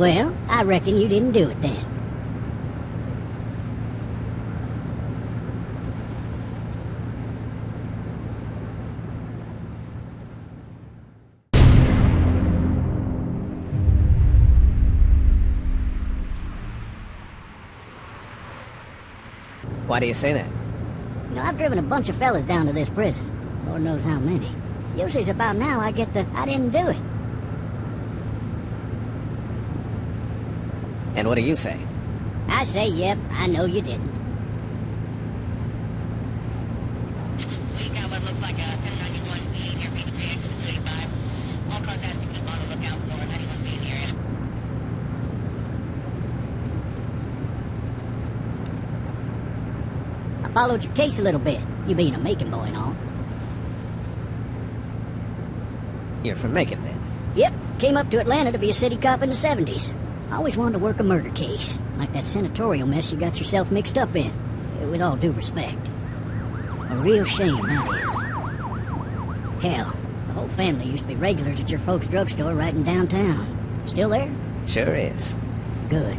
Well, I reckon you didn't do it then. Why do you say that? You know, I've driven a bunch of fellas down to this prison. Lord knows how many. Usually it's about now I get the, I didn't do it. And what do you say? I say, yep, I know you didn't. We got what looks like a 1091B near Peak 35. All cars have to keep on the lookout for a 91B in the area. I followed your case a little bit, you being a Macon boy and all. You're from Macon, then? Yep, came up to Atlanta to be a city cop in the 70s. I always wanted to work a murder case, like that senatorial mess you got yourself mixed up in. With all due respect. A real shame, that is. Hell, the whole family used to be regulars at your folks' drugstore right in downtown. Still there? Sure is. Good.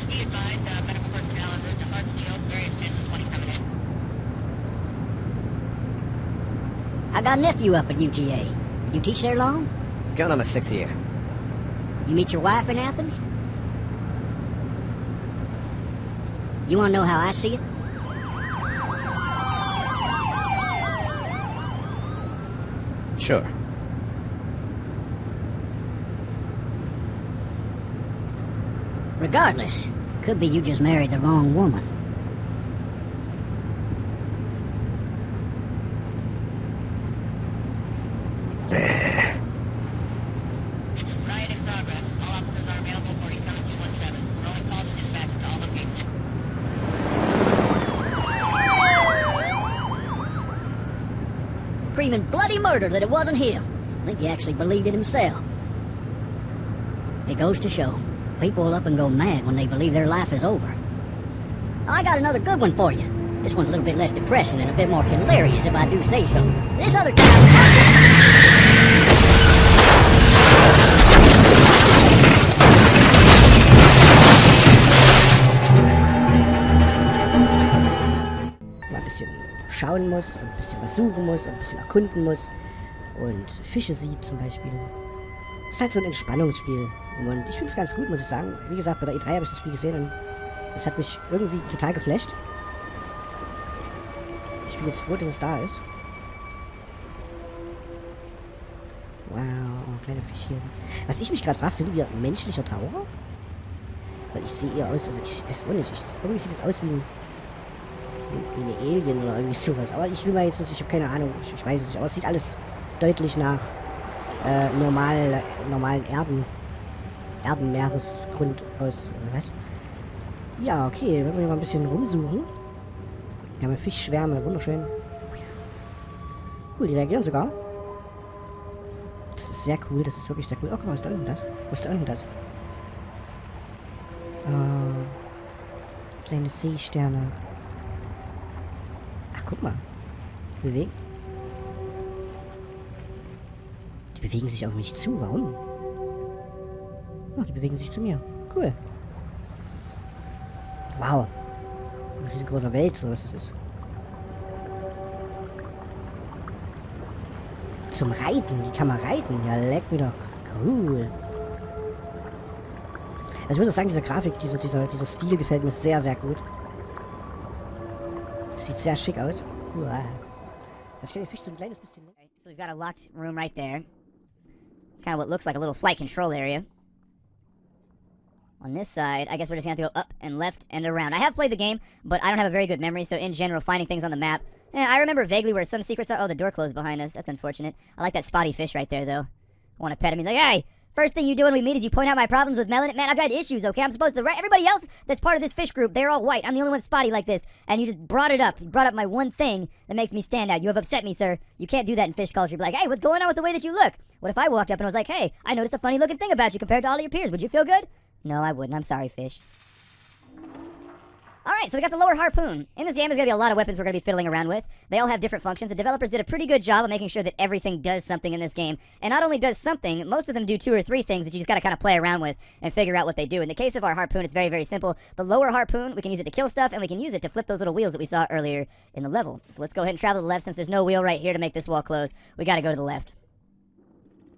Be advised, medical personnel and route to Hartsfield, various 10 to 20 coming in. I got a nephew up at UGA. You teach there long? Going on my 6th year. You meet your wife in Athens? You want to know how I see it? Sure. Regardless, could be you just married the wrong woman. Riot in progress. All officers are available for 7217. Rolling calls and dispatch to all locations. Screaming bloody murder that it wasn't him. I think he actually believed it himself. It goes to show, people will up and go mad when they believe their life is over. I got another good one for you. This one's a little bit less depressing and a bit more hilarious if I do say so. This other Mal ein bisschen schauen muss, ein bisschen was suchen muss, ein bisschen erkunden muss und Fische sieht zum Beispiel. Es ist halt so ein Entspannungsspiel und ich finde es ganz gut, muss ich sagen. Wie gesagt, bei der E3 habe ich das Spiel gesehen und es hat mich irgendwie total geflasht. Ich bin jetzt froh, dass es da ist. Wow, kleine Fischchen. Was ich mich gerade frage, sind wir menschlicher Taucher? Weil ich sehe eher aus, also ich weiß auch nicht, irgendwie sieht es aus wie eine Alien oder irgendwie sowas. Aber ich will mal jetzt nicht, ich habe keine Ahnung, ich weiß es nicht. Aber es sieht alles deutlich nach normalen Erdenmeeresgrund aus. Was? Ja, okay, wenn wir mal ein bisschen rumsuchen. Wir haben Fischschwärme, wunderschön. Cool, die reagieren sogar. Das ist sehr cool, das ist wirklich sehr cool. Oh, guck mal, was ist da unten das? Was ist da unten das? Kleine Seesterne. Ach, guck mal. Die bewegen sich auf mich zu. Warum? Oh, die bewegen sich zu mir. Cool. Wow. Ein riesengroßer Welt, so was das ist. Zum Reiten. Wie kann man reiten? Ja, leck mir doch. Cool. Also ich muss auch sagen, diese Grafik, dieser Stil gefällt mir sehr, sehr gut. Sieht sehr schick aus. Uah. Ich kann den Fisch so ein kleines bisschen... So we've got a locked room right there. Kind of what looks like a little flight control area. On this side, I guess we're just going to have to go up and left and around. I have played the game, but I don't have a very good memory, so in general, finding things on the map... I remember vaguely where some secrets are. Oh, the door closed behind us. That's unfortunate. I like that spotty fish right there, though. I want to pet him. He's like, hey, first thing you do when we meet is you point out my problems with melanin. Man, I've got issues, okay? I'm supposed to... Everybody else that's part of this fish group, they're all white. I'm the only one spotty like this. And you just brought it up. You brought up my one thing that makes me stand out. You have upset me, sir. You can't do that in fish culture. Be like, hey, what's going on with the way that you look? What if I walked up and was like, hey, I noticed a funny looking thing about you compared to all of your peers. Would you feel good? No, I wouldn't. I'm sorry, fish. Alright, so we got the lower harpoon. In this game, there's going to be a lot of weapons we're going to be fiddling around with. They all have different functions. The developers did a pretty good job of making sure that everything does something in this game. And not only does something, most of them do 2 or 3 things that you just got to kind of play around with and figure out what they do. In the case of our harpoon, it's very, very simple. The lower harpoon, we can use it to kill stuff, and we can use it to flip those little wheels that we saw earlier in the level. So let's go ahead and travel to the left. Since there's no wheel right here to make this wall close, we got to go to the left.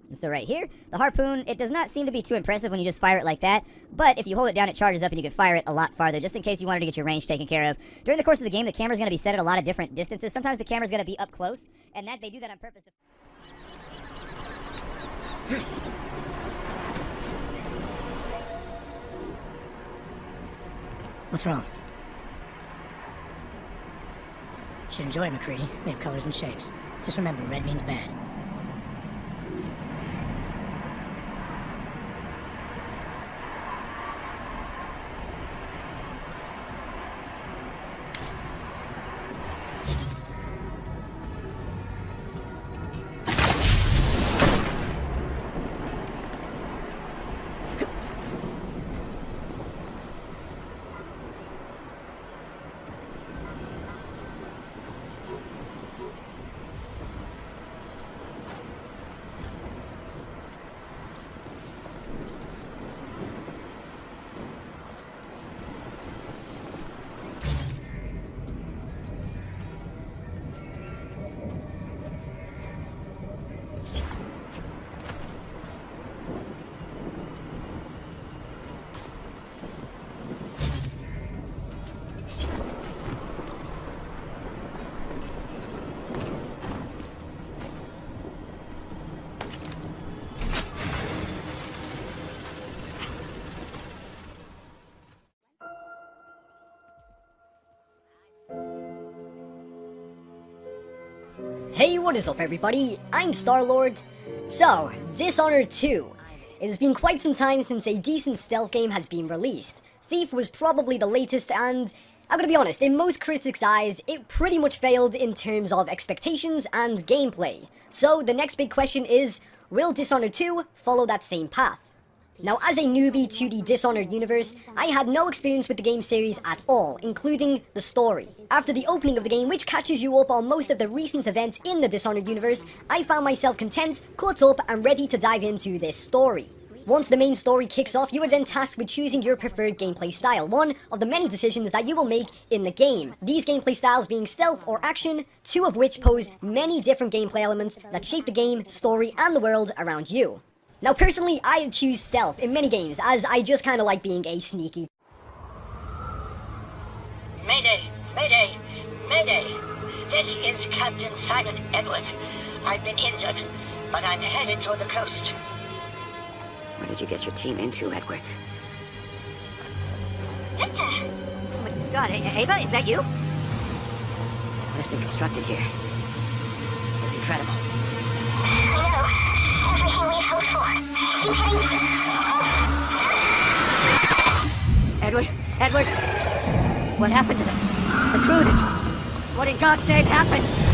And so right here, the harpoon, it does not seem to be too impressive when you just fire it like that, but if you hold it down, it charges up and you can fire it a lot farther, just in case you wanted to get your range taken care of. During the course of the game, the camera's going to be set at a lot of different distances. Sometimes the camera's going to be up close, and they do that on purpose. What's wrong? You should enjoy it, McCready. They have colors and shapes. Just remember, red means bad. Hey, what is up everybody? I'm Star-Lord. So, Dishonored 2. It has been quite some time since a decent stealth game has been released. Thief was probably the latest, and I'm gonna be honest, in most critics' eyes, it pretty much failed in terms of expectations and gameplay. So, the next big question is, will Dishonored 2 follow that same path? Now, as a newbie to the Dishonored universe, I had no experience with the game series at all, including the story. After the opening of the game, which catches you up on most of the recent events in the Dishonored universe, I found myself content, caught up, and ready to dive into this story. Once the main story kicks off, you are then tasked with choosing your preferred gameplay style, one of the many decisions that you will make in the game. These gameplay styles being stealth or action, 2 of which pose many different gameplay elements that shape the game, story, and the world around you. Now personally, I choose stealth in many games, as I just kinda like being a sneaky. Mayday! Mayday! Mayday! This is Captain Simon Edwards. I've been injured, but I'm headed toward the coast. What did you get your team into, Edwards? Victor! Oh my god, Ava, is that you? What has been constructed here? It's incredible. We know. Everything we hoped for. Keep heading. Edward! What happened to them? The crew did. What in God's name happened?